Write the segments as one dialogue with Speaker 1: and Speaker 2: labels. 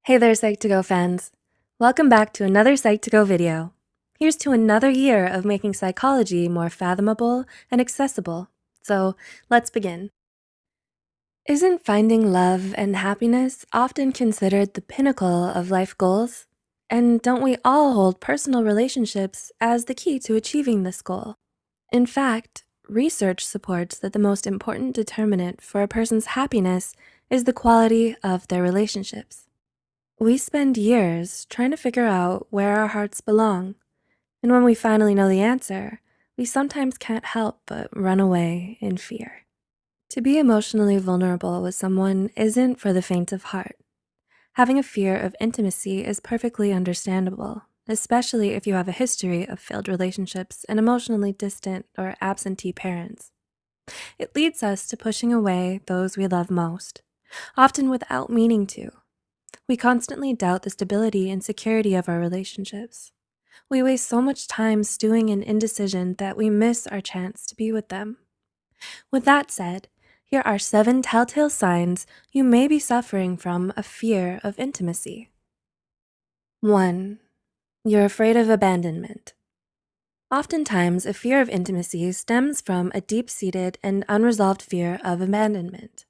Speaker 1: Hey there, Psych2Go fans. Welcome back to another Psych2Go video. Here's to another year of making psychology more fathomable and accessible. So let's begin. Isn't finding love and happiness often considered the pinnacle of life goals? And don't we all hold personal relationships as the key to achieving this goal? In fact, research supports that the most important determinant for a person's happiness is the quality of their relationships. We spend years trying to figure out where our hearts belong, and when we finally know the answer, we sometimes can't help but run away in fear. To be emotionally vulnerable with someone isn't for the faint of heart. Having a fear of intimacy is perfectly understandable, especially if you have a history of failed relationships and emotionally distant or absentee parents. It leads us to pushing away those we love most, often without meaning to. We constantly doubt the stability and security of our relationships. We waste so much time stewing in indecision that we miss our chance to be with them. With that said, here are 7 telltale signs you may be suffering from a fear of intimacy. 1. You're afraid of abandonment. Oftentimes, a fear of intimacy stems from a deep-seated and unresolved fear of abandonment.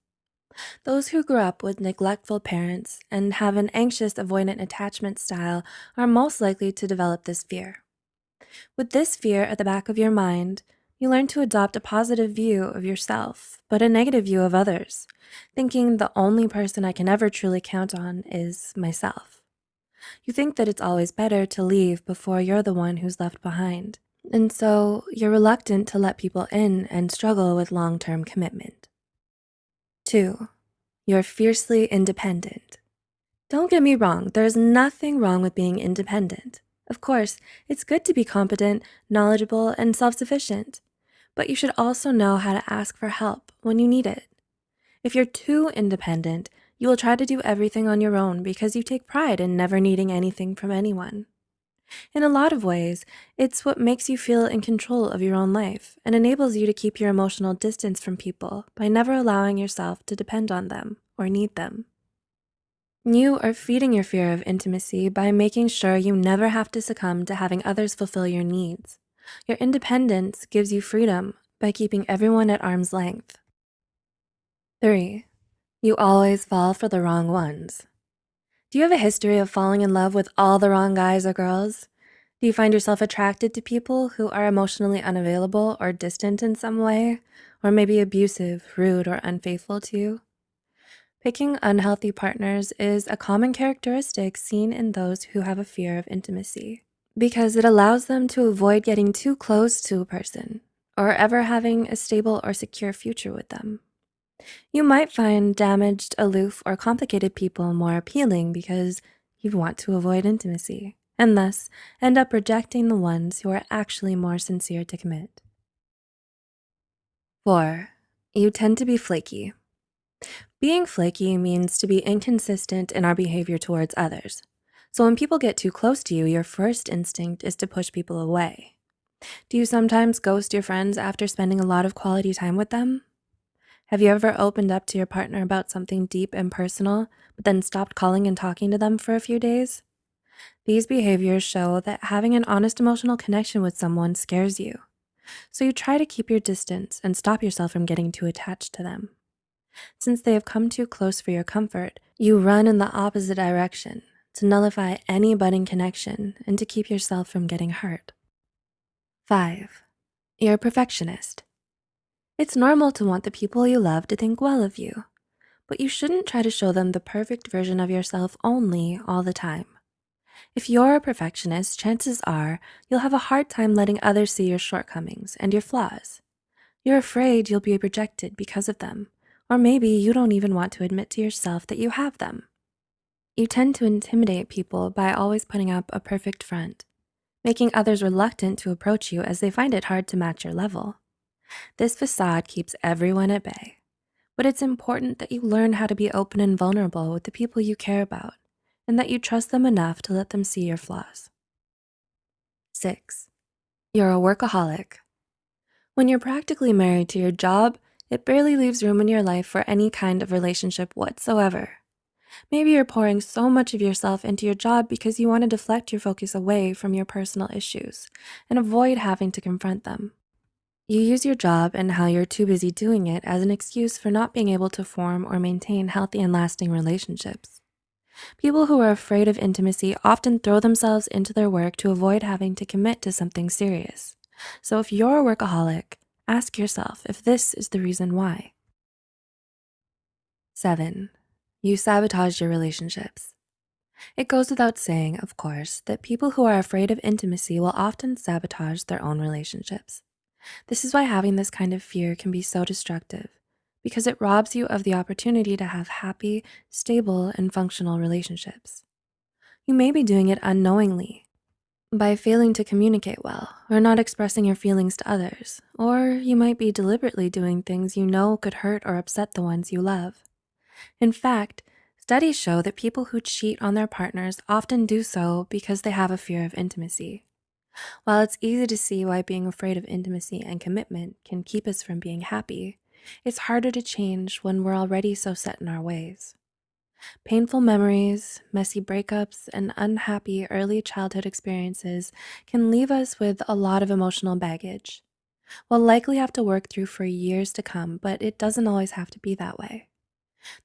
Speaker 1: Those who grew up with neglectful parents and have an anxious avoidant attachment style are most likely to develop this fear. With this fear at the back of your mind, you learn to adopt a positive view of yourself, but a negative view of others, thinking the only person I can ever truly count on is myself. You think that it's always better to leave before you're the one who's left behind, and so you're reluctant to let people in and struggle with long-term commitment. 2. You're fiercely independent. Don't get me wrong, there's nothing wrong with being independent. Of course, it's good to be competent, knowledgeable, and self-sufficient, but you should also know how to ask for help when you need it. If you're too independent, you will try to do everything on your own because you take pride in never needing anything from anyone. In a lot of ways, it's what makes you feel in control of your own life and enables you to keep your emotional distance from people by never allowing yourself to depend on them or need them. You are feeding your fear of intimacy by making sure you never have to succumb to having others fulfill your needs. Your independence gives you freedom by keeping everyone at arm's length. 3. You always fall for the wrong ones. Do you have a history of falling in love with all the wrong guys or girls? Do you find yourself attracted to people who are emotionally unavailable or distant in some way, or maybe abusive, rude, or unfaithful to you? Picking unhealthy partners is a common characteristic seen in those who have a fear of intimacy, because it allows them to avoid getting too close to a person or ever having a stable or secure future with them. You might find damaged, aloof, or complicated people more appealing because you want to avoid intimacy, and thus end up rejecting the ones who are actually more sincere to commit. 4. You tend to be flaky. Being flaky means to be inconsistent in our behavior towards others. So when people get too close to you, your first instinct is to push people away. Do you sometimes ghost your friends after spending a lot of quality time with them? Have you ever opened up to your partner about something deep and personal, but then stopped calling and talking to them for a few days? These behaviors show that having an honest emotional connection with someone scares you. So you try to keep your distance and stop yourself from getting too attached to them. Since they have come too close for your comfort, you run in the opposite direction to nullify any budding connection and to keep yourself from getting hurt. 5. You're a perfectionist. It's normal to want the people you love to think well of you, but you shouldn't try to show them the perfect version of yourself only all the time. If you're a perfectionist, chances are you'll have a hard time letting others see your shortcomings and your flaws. You're afraid you'll be rejected because of them, or maybe you don't even want to admit to yourself that you have them. You tend to intimidate people by always putting up a perfect front, making others reluctant to approach you as they find it hard to match your level. This facade keeps everyone at bay, but it's important that you learn how to be open and vulnerable with the people you care about, and that you trust them enough to let them see your flaws. 6. You're a workaholic. When you're practically married to your job, it barely leaves room in your life for any kind of relationship whatsoever. Maybe you're pouring so much of yourself into your job because you want to deflect your focus away from your personal issues and avoid having to confront them. You use your job and how you're too busy doing it as an excuse for not being able to form or maintain healthy and lasting relationships. People who are afraid of intimacy often throw themselves into their work to avoid having to commit to something serious. So if you're a workaholic, ask yourself if this is the reason why. 7. You sabotage your relationships. It goes without saying, of course, that people who are afraid of intimacy will often sabotage their own relationships. This is why having this kind of fear can be so destructive, because it robs you of the opportunity to have happy, stable, and functional relationships. You may be doing it unknowingly by failing to communicate well or not expressing your feelings to others, or you might be deliberately doing things you know could hurt or upset the ones you love. In fact, studies show that people who cheat on their partners often do so because they have a fear of intimacy. While it's easy to see why being afraid of intimacy and commitment can keep us from being happy, it's harder to change when we're already so set in our ways. Painful memories, messy breakups, and unhappy early childhood experiences can leave us with a lot of emotional baggage. We'll likely have to work through for years to come, but it doesn't always have to be that way.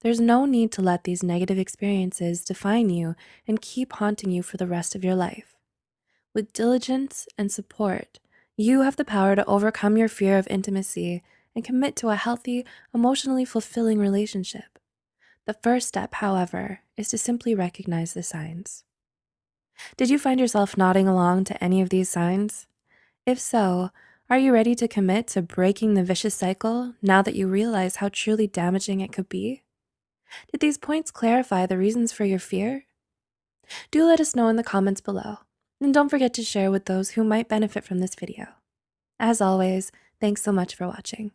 Speaker 1: There's no need to let these negative experiences define you and keep haunting you for the rest of your life. With diligence and support, you have the power to overcome your fear of intimacy and commit to a healthy, emotionally fulfilling relationship. The first step, however, is to simply recognize the signs. Did you find yourself nodding along to any of these signs? If so, are you ready to commit to breaking the vicious cycle now that you realize how truly damaging it could be? Did these points clarify the reasons for your fear? Do let us know in the comments below, and don't forget to share with those who might benefit from this video. As always, thanks so much for watching.